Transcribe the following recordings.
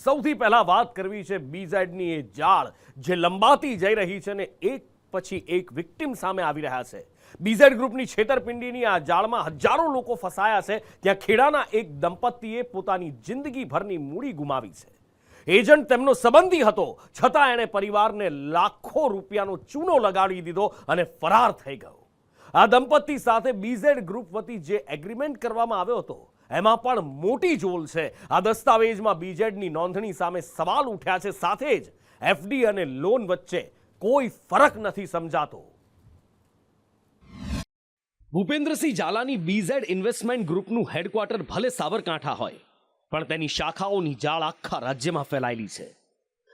સૌથી પહેલા વાત કરવી છે બીઝેડની એ જાળ જે લંબાતી જઈ રહી છે ને એક પછી એક વિક્ટિમ સામે આવી રહ્યા છે। બીઝેડ ગ્રુપની છેતરપિંડીની આ જાળમાં હજારો લોકો ફસાયા છે। ત્યાં ખેડાના એક દંપતીએ પોતાની જિંદગીભરની મૂડી ગુમાવી છે। એજન્ટ તેમનો સંબંધી હતો, છતાં એણે પરિવારને લાખો રૂપિયાનો ચૂનો લગાડી દીધો અને ફરાર થઈ ગયો। આ દંપતી સાથે બીઝેડ ગ્રુપ વતી જે એગ્રીમેન્ટ કરવામાં આવ્યો હતો એમાં પણ મોટી જોલ છે। આ દસ્તાવેજમાં બીઝેડની નોંધણી સામે સવાલ ઉઠ્યા છે, સાથે જ એફડી અને લોન વચ્ચે કોઈ ફરક નથી સમજાતો। ભૂપેન્દ્રસિંહ ઝાલાની બીઝેડ ઇન્વેસ્ટમેન્ટ ગ્રુપનું હેડક્વાર્ટર ભલે સાબરકાંઠા હોય, પણ તેની શાખાઓની જાળ આખા રાજ્યમાં ફેલાયેલી છે।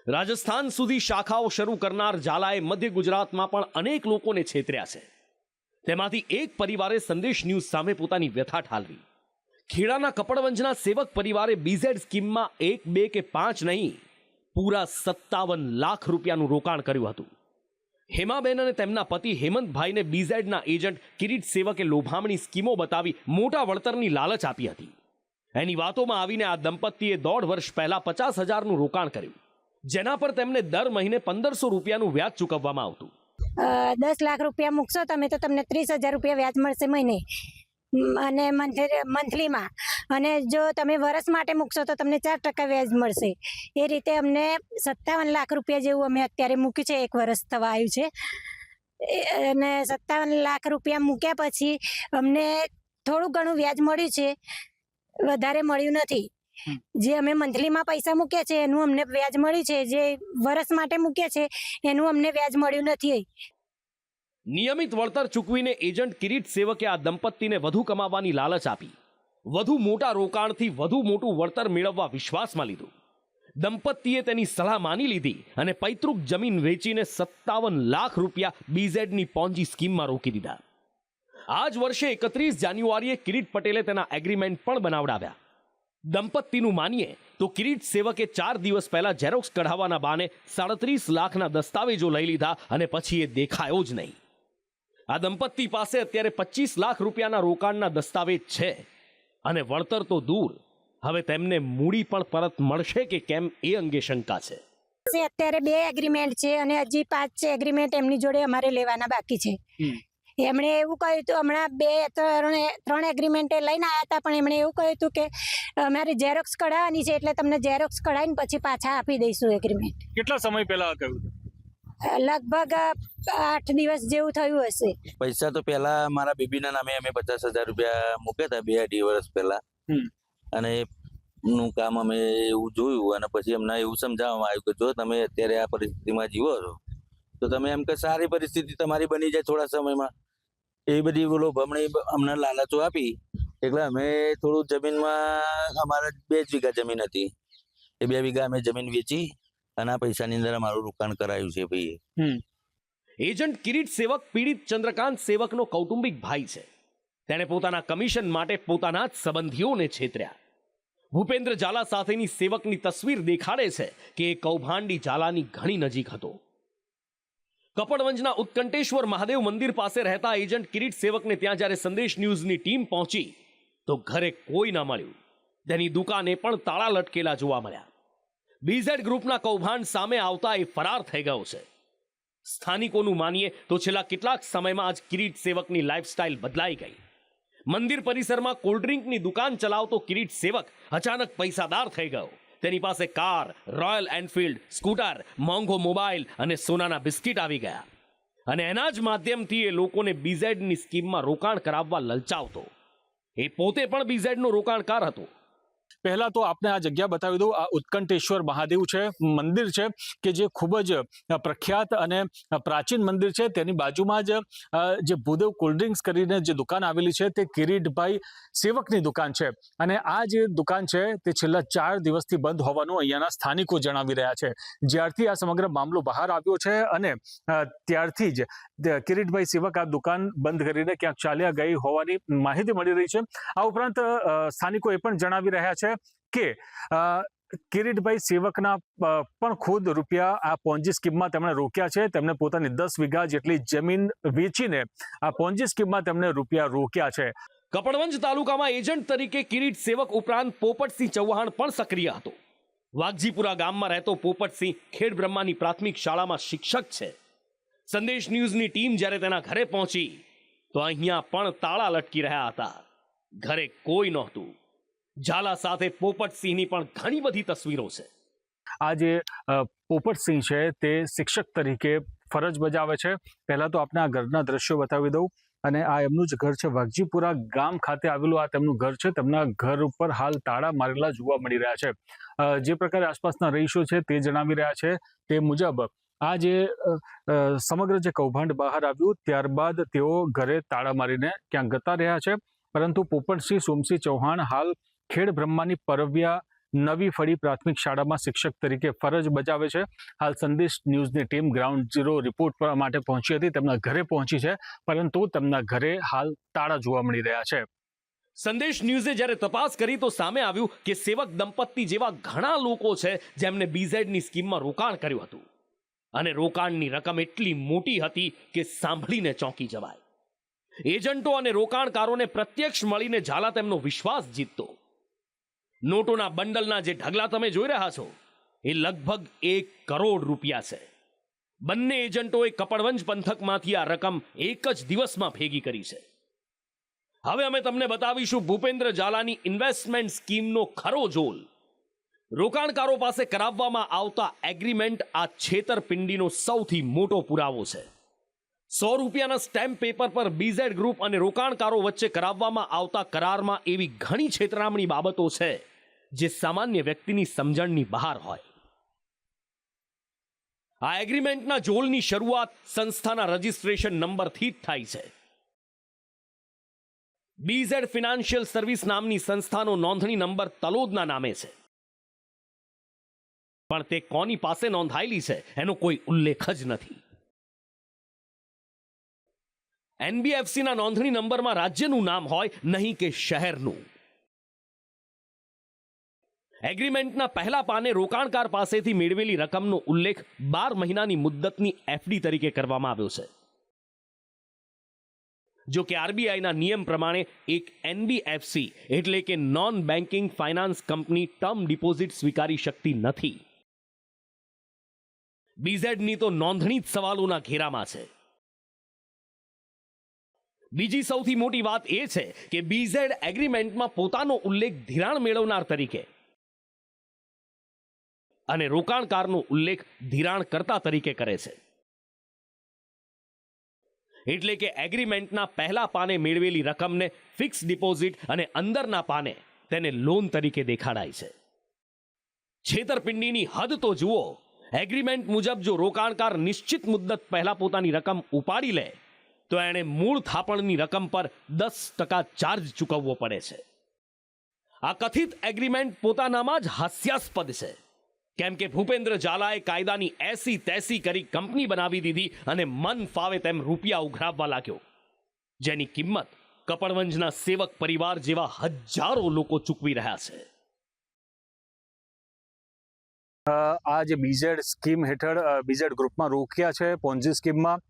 રાજસ્થાન સુધી શાખાઓ શરૂ કરનાર ઝાલાએ મધ્ય ગુજરાતમાં પણ અનેક લોકોને છેતર્યા છે। તેમાંથી એક પરિવારે સંદેશ ન્યૂઝ સામે પોતાની વ્યથા ઠાલવી। ખેડાના કપડવંજના સેવક પરિવારે બીઝેડ સ્કીમમાં 1, 2 કે 5 નહીં, પૂરા 57 લાખ રૂપિયાનું રોકાણ કર્યું હતું। હેમાબેન અને તેમના પતિ હેમંતભાઈને બીઝેડના એજન્ટ કિરીટ સેવકે લોભામણી સ્કીમો બતાવી મોટા વળતરની લાલચ આપી હતી। એની વાતોમાં આવીને આ દંપતીએ 1.5 વર્ષ પહેલા 50,000નું રોકાણ કર્યું, જેના પર તેમને દર મહિને 1,500 રૂપિયાનું વ્યાજ ચૂકવવામાં આવતું। 10 લાખ રૂપિયા મૂકશો તમે તો તમને 30,000 રૂપિયા વ્યાજ મળશે મહિને અને મંથલીમાં, અને જો તમે વર્ષ માટે મૂકશો તો તમને 4% વ્યાજ મળશે। એ રીતે અમને 57 લાખ રૂપિયા જેવું અમે અત્યારે મૂક્યું છે, 1 વર્ષ થવા આવ્યું છે। અને 57 લાખ રૂપિયા મૂક્યા પછી અમને થોડું ઘણું વ્યાજ મળ્યું છે, વધારે મળ્યું નથી। જે અમે મંથલીમાં પૈસા મૂક્યા છે એનું અમને વ્યાજ મળ્યું છે, જે વર્ષ માટે મૂક્યા છે એનું અમને વ્યાજ મળ્યું નથી। નિયમિત વળતર ચૂકવીને એજન્ટ કિરીટ સેવકે આ દંપતીને વધુ કમાવાની લાલચ આપી, વધુ મોટા રોકાણથી વધુ મોટું વળતર મેળવવા વિશ્વાસમાં લીધું। દંપતીએ તેની સલાહ માની લીધી અને પૈતૃક જમીન વેચીને 57 લાખ રૂપિયા બીઝેડની પોન્જી સ્કીમમાં રોકી દીધા। આ જ વર્ષે 31 જાન્યુઆરીએ કિરીટ પટેલે તેના એગ્રીમેન્ટ પણ બનાવડાવ્યા। દંપતીનું માનીએ તો કિરીટ સેવકે 4 દિવસ પહેલા ઝેરોક્સ કઢાવવાના બાને 37 લાખના દસ્તાવેજો લઈ લીધા અને પછી એ દેખાયો જ નહીં। આ દંપતી પાસે અત્યારે 25 લાખ રૂપિયાના રોકાણના દસ્તાવેજ છે અને વળતર તો દૂર, હવે તેમને મૂડી પણ પરત મળશે કે કેમ એ અંગે શંકા છે। અત્યારે 2 એગ્રીમેન્ટ છે અને હજી 5 એગ્રીમેન્ટ એમની જોડે અમારે લેવાના બાકી છે। એમણે એવું કહ્યું હતું, હમણાં 3 એગ્રીમેન્ટ લઈને આવ્યા હતા, પણ એમણે એવું કહ્યું હતું કે અમારે ઝેરોક્સ કઢાવવાની છે એટલે તમને ઝેરોક્સ કઢાવીને પછી પાછા આપી દઈશું એગ્રીમેન્ટ। કેટલા સમય પહેલા કહ્યું? લગભગ 8 દિવસ જેવું થયું હશે। પૈસા તો પહેલા મારા બેબીના નામે અમે 50,000 રૂપિયા મૂક્યા હતા 2-2.5 વર્ષ પહેલા, અને નું કામ અમે એવું જોયું અને પછી અમને એવું સમજાવવામાં આવ્યું કે જો તમે અત્યારે આ પરિસ્થિતિમાં જીવો છો તો તમે એમ કે સારી પરિસ્થિતિ તમારી બની જાય થોડા સમયમાં, એ બધી બોલો ભમણી અમને લાલચો આપી। એટલે અમે થોડું જમીનમાં, અમારે 2 જ વીઘા જમીન હતી, એ 2 વીઘા અમે જમીન વેચી અને આ પૈસાની અંદર અમારું રોકાણ કરાયું છે ભાઈ। એજન્ટ કિરીટ સેવક પીડિત ચંદ્રકાંત સેવકનો કૌટુંબિક ભાઈ છે। તેણે પોતાના કમિશન માટે પોતાના જ સંબંધીઓને છેતર્યા। ભૂપેન્દ્ર ઝાલા સાથેની સેવકની તસવીર દેખાડે છે કે એ કૌભાંડી ઝાલાની ઘણી નજીક હતો। કપડવંજના ઉત્કંટેશ્વર મહાદેવ મંદિર પાસે રહેતા એજન્ટ કિરીટ સેવકને ત્યાં જ્યારે સંદેશ ન્યૂઝની ટીમ પહોંચી તો ઘરે કોઈ ન મળ્યું, તેની દુકાને પણ તાળા લટકેલા જોવા મળ્યા। બીઝેડ ગ્રુપના કૌભાંડ સામે આવતા એ ફરાર થઈ ગયો છે। સ્થાનિકોનું માનીએ તો છેલ્લા કેટલાક સમયમાં જ કિરીટ સેવકની લાઈફસ્ટાઈલ બદલાઈ ગઈ। મંદિર પરિસરમાં કોલ્ડ્રિંકની દુકાન ચલાવતો કિરીટ સેવક અચાનક પૈસાદાર થઈ ગયો। તેની પાસે કાર, રોયલ એનફિલ્ડ, સ્કૂટર, મોંઘો મોબાઈલ અને સોનાના બિસ્કિટ આવી ગયા, અને એના જ માધ્યમથી એ લોકોને બીઝેડની સ્કીમમાં રોકાણ કરાવવા લલચાવતો। એ પોતે પણ બીઝેડનો રોકાણકાર હતો। પહેલા તો આપને આ જગ્યા બતાવી દઉં, આ ઉત્કંટેશ્વર મહાદેવ છે, મંદિર છે કે જે ખૂબ જ પ્રખ્યાત અને પ્રાચીન મંદિર છે। તેની બાજુમાં જ જે ભૂદેવ કોલ્ડ્રિંક્સ કરીને જે દુકાન આવેલી છે તે કિરીટભાઈ સેવકની દુકાન છે, અને આ જે દુકાન છે તે છેલ્લા 4 દિવસથી બંધ હોવાનું અહીંયાના સ્થાનિકો જણાવી રહ્યા છે। જ્યારથી આ સમગ્ર મામલો બહાર આવ્યો છે અને ત્યારથી જ કિરીટભાઈ સેવક આ દુકાન બંધ કરીને ક્યાંક ચાલ્યા ગઈ હોવાની માહિતી મળી રહી છે। આ ઉપરાંત સ્થાનિકો એ પણ જણાવી રહ્યા છે કે કિરીટભાઈ સેવકના પણ ખુદ રૂપિયા આ પોન્જી સ્કીમમાં તેમણે રોક્યા છે। તેમણે પોતાની 10 વીઘા જેટલી જમીન વેચીને આ પોન્જી સ્કીમમાં તેમણે રૂપિયા રોક્યા છે। કપડવંજ તાલુકામાં એજન્ટ તરીકે કિરીટ સેવક ઉપરાંત પોપટસિંહ ચૌહાણ પણ સક્રિય હતો। વાઘજીપુરા ગામમાં રહેતો પોપટસિંહ ખેડ બ્રહ્માની પ્રાથમિક શાળામાં શિક્ષક છે. સંદેશ ન્યૂઝની ટીમ જ્યારે તેના ઘરે પહોંચી તો અહીંયા પણ તાળા લટકી રહ્યા હતા. ઘરે કોઈ નહોતું. ઝાલા સાથે પોપટસિંહની પણ ઘણી બધી તસવીરો છે. આ જે પોપટસિંહ છે તે શિક્ષક તરીકે ફરજ બજાવે છે. પહેલા તો આપને આ ઘરના દ્રશ્યો બતાવી દઉં. અને આ એમનું જ ઘર છે. વાઘજીપુરા ગામ ખાતે આવેલું આ તેમનું ઘર છે. તેમના ઘર ઉપર હાલ તાળા મારેલા જોવા મળી રહ્યા છે. જે પ્રકારે આસપાસના રહીશો છે તે જણાવી રહ્યા છે તે મુજબ આ જે સમગ્ર જે કૌભાંડ બહાર આવ્યું ત્યારબાદ તેઓ ઘરે તાળા મારીને ક્યાંક જતા રહ્યા છે. પરંતુ પોપટસિંહ સોમસિંહ ચૌહાણ હાલ ખેડ બ્રહ્માની પરવ્યા નવી ફળી પ્રાથમિક શાળામાં શિક્ષક તરીકે ફરજ બજાવે છે. હાલ સંદેશ ન્યૂઝની ટીમ ગ્રાઉન્ડ ઝીરો રિપોર્ટ માટે પહોંચી હતી. તેમના ઘરે પહોંચી છે, પરંતુ તેમના ઘરે હાલ તાળા જોવા મળી રહ્યા છે. સંદેશ ન્યૂઝે જ્યારે તપાસ કરી તો સામે આવ્યું કે સેવક દંપતી જેવા ઘણા લોકો છે જેમને બીઝેડની સ્કીમમાં રોકાણ કર્યું હતું. અને રોકાણની રકમ એટલી મોટી હતી કે સાંભળીને ચોંકી જવાય. એજન્ટો અને રોકાણકારોને પ્રત્યક્ષ મળીને ઝાલા તેમનો વિશ્વાસ જીતતો. નોટોના બંડલના જે ઢગલા તમે જોઈ રહ્યા છો એ લગભગ 1 કરોડ રૂપિયા છે. બંને એજન્ટોએ કપડવંજ પંથકમાંથી આ રકમ એક જ દિવસમાં ભેગી કરી છે. હવે અમે તમને બતાવીશું ભૂપેન્દ્ર ઝાલાની ઇન્વેસ્ટમેન્ટ સ્કીમનો ખરો જોલ. રોકાણકારો પાસે કરાવવામાં આવતા એગ્રીમેન્ટ આ છેતરપિંડીનો સૌથી મોટો પુરાવો છે. 100 રૂપિયાના સ્ટેમ્પ પેપર પર બીઝેડ ગ્રુપ અને રોકાણકારો વચ્ચે કરાવવામાં આવતા કરારમાં એવી ઘણી છેતરામણી બાબતો છે જે સામાન્ય વ્યક્તિની સમજણની બહાર હોય. આ એગ્રીમેન્ટના જોલની શરૂઆત સંસ્થાના રજિસ્ટ્રેશન નંબરથી જ થાય છે. બીઝેડ ફિનાન્શિયલ સર્વિસ નામની સંસ્થાનો નોંધણી નંબર તલોદના નામે છે, પણ તે કોની પાસે નોંધાયેલી છે એનો કોઈ ઉલ્લેખ જ નથી. એનબીએફસીના નોંધણી નંબરમાં રાજ્યનું નામ હોય, નહીં કે શહેરનું. એગ્રીમેન્ટના પહેલા પાને રોકાણકાર પાસેથી મેળવેલી રકમનો ઉલ્લેખ 12 મહિનાની મુદ્દતની એફડી તરીકે કરવામાં આવ્યો છે. જો કે આરબીઆઈના નિયમ પ્રમાણે એક એનબીએફસી એટલે કે non banking finance company term deposit સ્વીકારી શકતી નથી. બીઝેડની તો નોંધણી જ સવાલોના ઘેરામાં છે. બીજી સૌથી મોટી વાત એ છે કે બીઝેડ એગ્રીમેન્ટમાં પોતાનો ઉલ્લેખ ધિરાણ મેળવનાર તરીકે અને રોકાણકારનો ઉલ્લેખ ધિરાણકર્તા તરીકે કરે છે. એટલે કે એગ્રીમેન્ટના પહેલા પાને મેળવેલી રકમને ફિક્સ ડિપોઝિટ અને અંદરના પાને તેને લોન તરીકે દેખાડાય છે. છેતરપિંડીની હદ તો જુઓ. એગ્રીમેન્ટ મુજબ જો રોકાણકાર નિશ્ચિત મુદ્દત પહેલા પોતાની રકમ ઉપાડી લે તો એણે મૂળ થાપણની રકમ પર 10% ચાર્જ ચૂકવવો પડે છે. આ કથિત એગ્રીમેન્ટ પોતાનામાં જ હાસ્યાસ્પદ છે, કેમ કે ભૂપેન્દ્ર ઝાલાએ કાયદાની એસી તેસી કરી કંપની બનાવી દીધી અને મન ફાવે તેમ રૂપિયા ઉઘરાવવા લાગ્યો, જેની કિંમત કપડવંજના સેવક પરિવાર જેવા હજારો લોકો ચૂકવી રહ્યા છે. આ જે બીઝેડ સ્કીમ હેઠળ બીઝેડ ગ્રુપમાં રોક્યા છે પોન્જી સ્કીમમાં,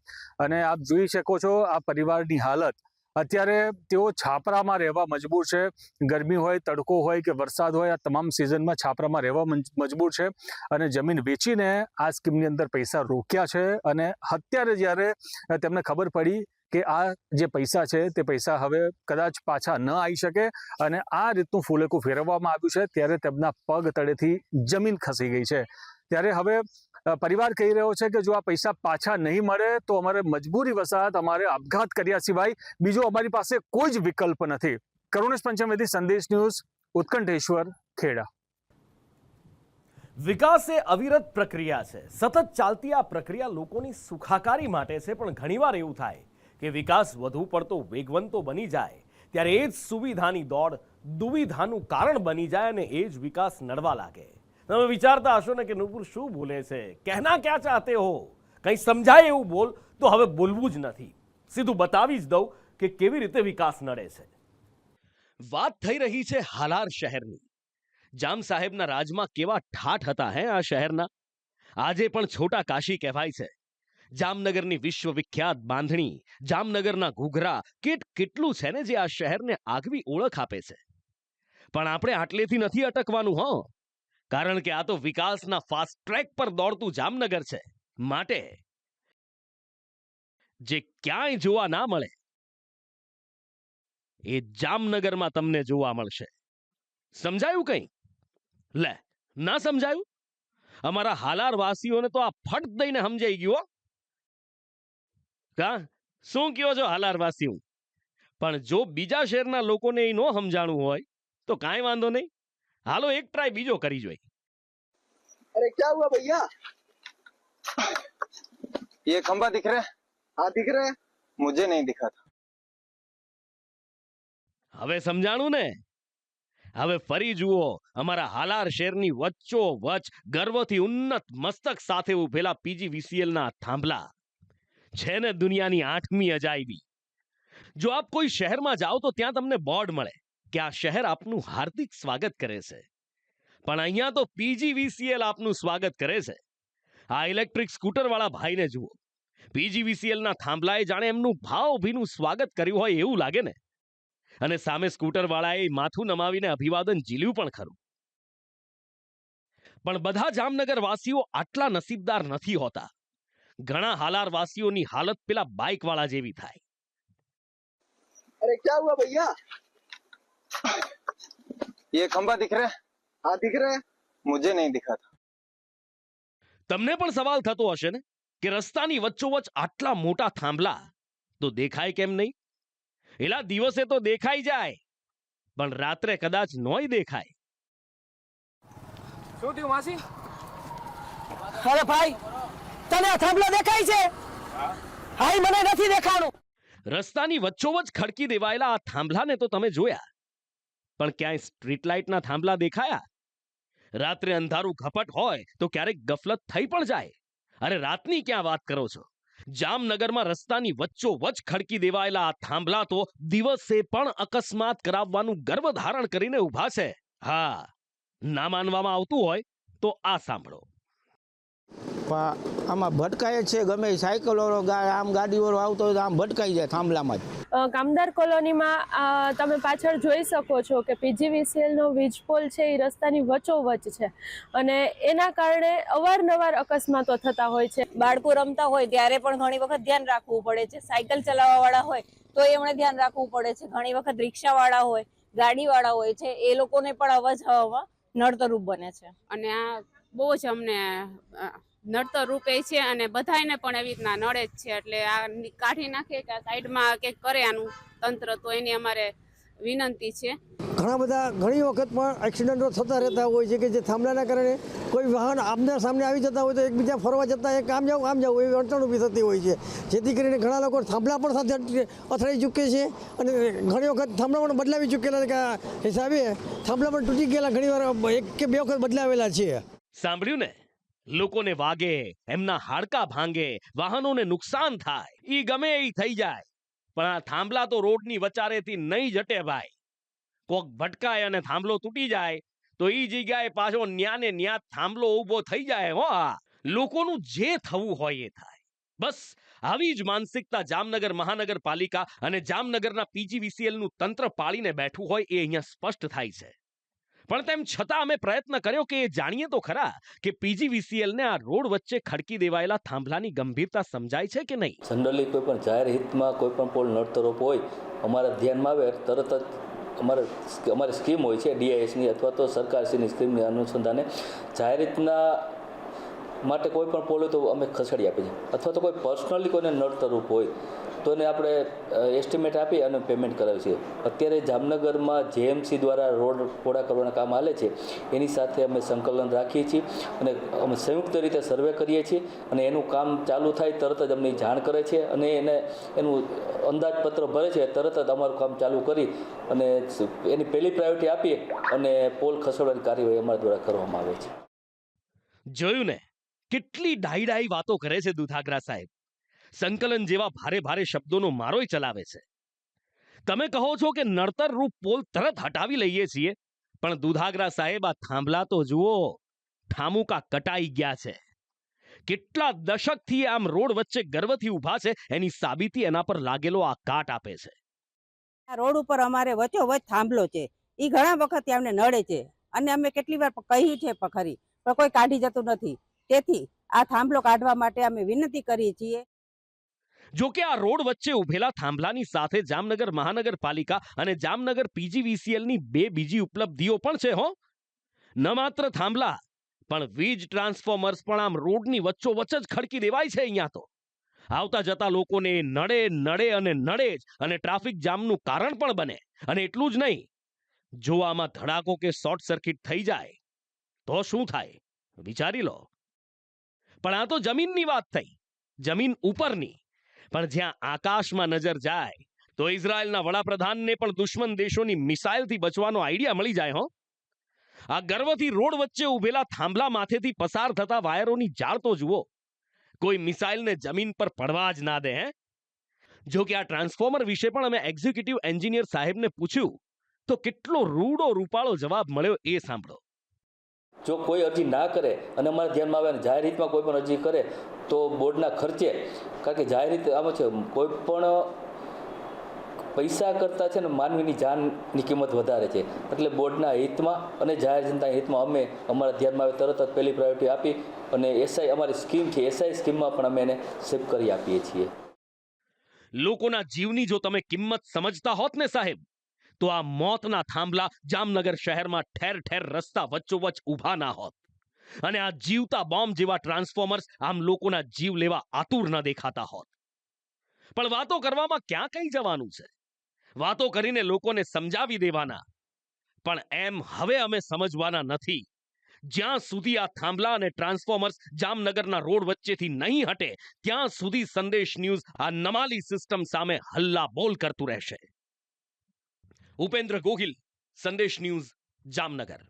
અને આપ જોઈ શકો છો આ પરિવારની હાલત. અત્યારે તેઓ છાપરામાં રહેવા મજબૂર છે. ગરમી હોય, તડકો હોય કે વરસાદ હોય, આ તમામ સિઝનમાં છાપરામાં રહેવા મજબૂર છે અને જમીન વેચીને આ સ્કીમની અંદર પૈસા રોક્યા છે. અને અત્યારે જ્યારે તેમને ખબર પડી કે આ જે પૈસા છે તે પૈસા હવે કદાચ પાછા ન આવી શકે અને આ રીતનું ફૂલેકું ફેરવવામાં આવ્યું છે, ત્યારે તેમના પગ તળેથી જમીન ખસી ગઈ છે. ત્યારે હવે પરિવાર કહી રહ્યો છે કે જો આ પૈસા પાછા નહીં મળે તો અમારે મજબૂરી વસાત અમારે આપઘાત કર્યા સિવાય બીજો અમારી પાસે કોઈ જ વિકલ્પ નથી. કરુણેશ પંચમેદી, સંદેશ ન્યૂઝ, ઉત્કંઠેશ્વર, ખેડા. વિકાસ એ અવિરત પ્રક્રિયા છે. સતત ચાલતી આ પ્રક્રિયા લોકોની સુખાકારી માટે છે, પણ ઘણીવાર એવું થાય કે વિકાસ વધુ પડતો વેગવંતો બની જાય ત્યારે એ જ સુવિધાની દોડ દુવિધાનું કારણ બની જાય અને એ જ વિકાસ નડવા લાગે. તમે વિચારતા હશો ને કે નુપુર શું બોલે છે, કહેના ક્યાં ચાહતે હો, કંઈ સમજાય એવું બોલ. તો હવે બોલવું જ નથી, સીધું બતાવી જ દઉં કે કેવી રીતે વિકાસ નડે છે. વાત થઈ રહી છે હાલાર શહેરની. જામ સાહેબના રાજમાં કેવા ઠાઠ હતા આ શહેરના. આજે પણ છોટા કાશી કહેવાય છે. જામનગરની વિશ્વવિખ્યાત બાંધણી, જામનગરના ઘૂઘરા, કેટલું છે ને જે આ શહેરને આગવી ઓળખ આપે છે. પણ આપણે આટલેથી નથી અટકવાનું. કારણ કે આ તો વિકાસના ફાસ્ટ ટ્રેક પર દોડતું જામનગર છે. માટે જે ક્યાંય જોવા ના મળે એ જામનગરમાં તમને જોવા મળશે. સમજાયું કંઈ? લે, ના સમજાયું? અમારા હાલાર વાસીઓને તો આ ફટ દઈને સમજાઈ ગયું હો. કા શું કયો છો હાલાર વાસીઓ? પણ જો બીજા શહેરના લોકોને એ ન સમજાણું હોય તો કાંઈ વાંધો નહીં. હાલો એક ટ્રાય બીજો કરી જોઈ. अरे क्या हुआ भैया? ये खंबा दिख रहा है? हाँ दिख रहा है, मुझे नहीं दिखा था. હવે સમજાણું ને? હવે ફરી જુઓ અમારા હાલાર શહેરની વચ્ચો વચ ગર્વથી ઉન્નત મસ્તક સાથે ઉભેલા PGVCL ના થાંભલા છે ને દુનિયાની 8મી અજાયબી. જો આપ કોઈ શહેરમાં જાઓ તો ત્યાં તમને બોર્ડ મળે કે આ શહેર આપનું હાર્દિક સ્વાગત કરે છે. પણ અહીંયા તો PGVCL આપનું સ્વાગત કરે છે. આ ઇલેક્ટ્રિક સ્કૂટર વાળા ભાઈને જુઓ. PGVCL ના થાંભલાએ જાણે એમનું ભાવભીનું સ્વાગત કર્યું હોય એવું લાગે ને. અને સામે સ્કૂટર વાળાએ માથું નમાવીને અભિવાદન ઝીલ્યું પણ ખરું. પણ બધા જામનગર વાસીઓ આટલા નસીબદાર નથી હોતા. ઘણા હાલાર વાસીઓની હાલત પેલા બાઇક વાળા જેવી થાય. अरे क्या हुआ भैया? ये खंबा दिख रहा है? हाँ दिख रहा है, मुझे नहीं दिखा था. તમને પણ સવાલ થતો હશે ને કે રસ્તાની વચ્ચોવચ આટલા મોટા થાંભલા તો દેખાય કેમ નહીં? એલા દિવસે તો દેખાઈ જાય પણ રાત્રે કદાચ નોય દેખાય. શું થયું માસી? અરે ભાઈ, તને આ થાંભલો દેખાય છે? હાય, મને નથી દેખાણું. રસ્તાની વચ્ચોવચ ખડકી દેવાયેલા આ થાંભલાને તો તમે જોયા, પણ ક્યાંય સ્ટ્રીટ લાઇટના થાંભલા દેખાયા? રાત્રે અંધારું ઘપટ હોય તો ક્યારેક ગફલત થઈ પણ જાય. અરે રાતની ક્યાં વાત કરો છો? જામનગરમાં રસ્તાની વચ્ચોવચ ખડકી દેવાયેલા આ થાંભલા તો દિવસે પણ અકસ્માત કરાવવાનું ગર્વ ધારણ કરીને ઊભા છે. હા, ના માનવામાં આવતું હોય તો આ સાંભળો. આમાં ભટકાય જ છે. ગમે એ સાયકલ વાળો આમ ગાડી વાળો આવતો હોય તો આમ ભટકાઈ જાય થાંભલામાં જ. કામદાર કોલોનીમાં તમે પાછળ જોઈ શકો છો કે PGVCL નો વીજ પોલ છે એ રસ્તાની વચ્ચોવચ છે અને એના કારણે અવારનવાર અકસ્માતો થતા હોય છે. બાળકો રમતા હોય ત્યારે પણ ઘણી વખત ધ્યાન રાખવું પડે છે. સાયકલ ચલાવવા વાળા હોય તો એમણે ધ્યાન રાખવું પડે છે. ઘણી વખત રિક્ષા વાળા હોય, ગાડી વાળા હોય છે, એ લોકોને પણ અવર જવામાં નડતરરૂપ બને છે. અને આ બહુ જ અમને નડતર રૂપે છે અને બધાને પણ એવી રીતના નડે જ છે. એટલે આ કાઢી નાખે કે સાઈડમાં કંઈક કરે આનું તંત્ર, તો એની અમારે વિનંતી છે. ઘણી વખત પણ એક્સિડન્ટો થતા રહેતા હોય છે કે જે થાંભલાના કારણે કોઈ વાહન આમના સામને આવી જતા હોય તો એકબીજા ફરવા જતા એક આમ જાવ એવી અડચણ ઊભી થતી હોય છે. જેથી કરીને ઘણા લોકો થાંભલા પણ સાથે અથડાઈ ચૂકે છે અને ઘણી વખત થાંભલા પણ બદલાવી ચૂકેલા હિસાબે થાંભલા પણ તૂટી ગયેલા ઘણી વાર 1 કે 2 વખત બદલાવેલા છે. સાંભળ્યું ને? લોકોને વાગે, એમના હાડકા ભાંગે, વાહનોને નુકસાન થાય, ઈ ગમે એ થઈ જાય, પણ આ થાંભલા તો રોડની વચારેથી નહીં જટે ભાઈ. કોક ભટકાય અને થાંભલો તૂટી જાય તો ઈ જગ્યાએ પાછો ન્યાને ન્યા થાંભલો ઊભો થઈ જાય. હો, લોકોનું જે થવું હોય એ થાય. બસ આવી જ માનસિકતા જામનગર મહાનગરપાલિકા અને જામનગરના PGVCL નું તંત્ર પાળીને બેઠું હોય એ અહીંયા સ્પષ્ટ થાય છે. પણ તેમ છતાં અમે પ્રયત્ન કર્યો કે જાણીએ તો ખરા કે PGVCL ને આ રોડ વચ્ચે ખડકી દેવાયેલા થાંભલાની ગંભીરતા સમજાય છે કે નહીં. જનરલી કોઈ પણ જાહેર હિતમાં કોઈ પણ પોલ નડતરોપ હોય અમારા ધ્યાનમાં આવે તરત જ અમારી સ્કીમ હોય છે DISની અથવા તો સરકારશ્રીની સ્કીમની અનુસંધાને જાહેર હિતના માટે કોઈ પણ પોલ હોય તો અમે ખસેડી આપીએ છીએ. અથવા તો કોઈ પર્સનલી કોઈને નડતરરૂપ હોય તો એને આપણે એસ્ટિમેટ આપી અને પેમેન્ટ કરાવીએ છીએ. અત્યારે જામનગરમાં JMC દ્વારા રોડ પહોળા કરવાના કામ હાલે છે. એની સાથે અમે સંકલન રાખીએ છીએ અને અમે સંયુક્ત રીતે સર્વે કરીએ છીએ અને એનું કામ ચાલુ થાય તરત જ અમને જાણ કરે છે અને એનું અંદાજપત્ર ભરે છે. તરત જ અમારું કામ ચાલુ કરી અને એની પહેલી પ્રાયોરિટી આપીએ અને પોલ ખસેડવાની કાર્યવાહી અમારા દ્વારા કરવામાં આવે છે. જોયું ને કેટલી ડાઈ વાતો કરે છે દુધાગરા સાહેબ. સંકલન જેવા ભારે ભારે શબ્દોનો મારોય ચલાવે છે. તમે કહો છો કે નડતર રૂપ પોલ તરત હટાવી લઈએ છીએ, પણ દુધાગરા સાહેબ આ થાંભલા તો જુઓ, ઠામુકા કટાઈ ગયા છે. કેટલા દશકથી આમ રોડ વચ્ચે ગર્વથી ઊભા છે એની સાબિતી એના પર લાગેલો આ કાટ આપે છે. આ રોડ ઉપર અમારે વચ્ચોવચ થાંભલો છે. એ ઘણા વખત અમને નડે છે. અને અમે કેટલી વાર કહી છે પણ ખરી, પણ કોઈ કાઢી જતું નથી. તેથી આ થાંભલો કાઢવા માટે અમે વિનંતી કરીએ છીએ. જો કે આ રોડ વચ્ચે ઉભેલા થાંભલાની સાથે જામનગર મહાનગરપાલિકા અને જામનગર પીજીવીસીએલની બે બીજી ઉપલબ્ધિઓ પણ છે હો. ન માત્ર થાંભલા પણ વીજ ટ્રાન્સફોર્મર્સ પણ આમ રોડની વચ્ચોવચ્ચ જ ખડકી દેવાય છે અહીંયા તો. આવતા જતા લોકોને નડે જ અને ટ્રાફિક જામનું કારણ પણ બને. અને એટલું જ નહીં, જો આમાં ધડાકો કે શોર્ટ સર્કિટ થઈ જાય તો શું થાય વિચારી લો. પણ આ તો જમીનની વાત થઈ, જમીન ઉપરની. પણ જ્યાં આકાશમાં નજર જાય તો ઇઝરાયલના વડાપ્રધાનને પણ દુશ્મન દેશોની મિસાઇલથી બચવાનો આઈડિયા મળી જાય હો. આ ગર્વથી રોડ વચ્ચે ઉભેલા થાંભલા માથેથી પસાર થતા વાયરોની જાળ તો જુઓ. કોઈ મિસાઇલને જમીન પર પડવા જ ના દે. જો કે આ ટ્રાન્સફોર્મર વિશે પણ અમે એક્ઝિક્યુટિવ એન્જિનિયર સાહેબને પૂછ્યું તો કેટલો રૂડો રૂપાળો જવાબ મળ્યો એ સાંભળો. જો કોઈ અરજી ના કરે અને અમારા ધ્યાનમાં આવે અને જાહેર હિતમાં કોઈ પણ અરજી કરે તો બોર્ડના ખર્ચે, કારણ કે જાહેર હિત આમાં છે કોઈ પણ પૈસા કરતાં છે ને માનવીની જાનની કિંમત વધારે છે. એટલે બોર્ડના હિતમાં અને જાહેર જનતાના હિતમાં અમે અમારા ધ્યાનમાં આવે તરત જ પહેલી પ્રાયોરિટી આપી અને એસઆઈ અમારી સ્કીમ છે એસઆઈ સ્કીમમાં પણ અમે એને સેવ કરી આપીએ છીએ. લોકોના જીવની જો તમે કિંમત સમજતા હોત ને સાહેબ, તો આ મોતના થાંભલા જામનગર શહેરમાં ઠેર ઠેર રસ્તા વચ્ચોવચ્ચ ઊભા ના હોત. અને આ જીવતા બોમ્બ જેવા ટ્રાન્સફોર્મર્સ આમ લોકોના જીવ લેવા આતુર ન દેખાતા હોત. પણ વાતો કરવામાં ક્યાં કઈ જવાનું છે? વાતો કરીને લોકોને સમજાવી દેવાના. પણ એમ હવે અમે સમજવાના નથી. જ્યાં સુધી આ થાંભલા અને ટ્રાન્સફોર્મર્સ જામનગરના રોડ વચ્ચેથી નહીં હટે ત્યાં સુધી સંદેશ ન્યૂઝ આ નમાલી સિસ્ટમ સામે હલ્લા બોલ કરતું રહેશે. ઉપેન્દ્ર ગોહિલ, સંદેશ ન્યૂઝ, જામનગર.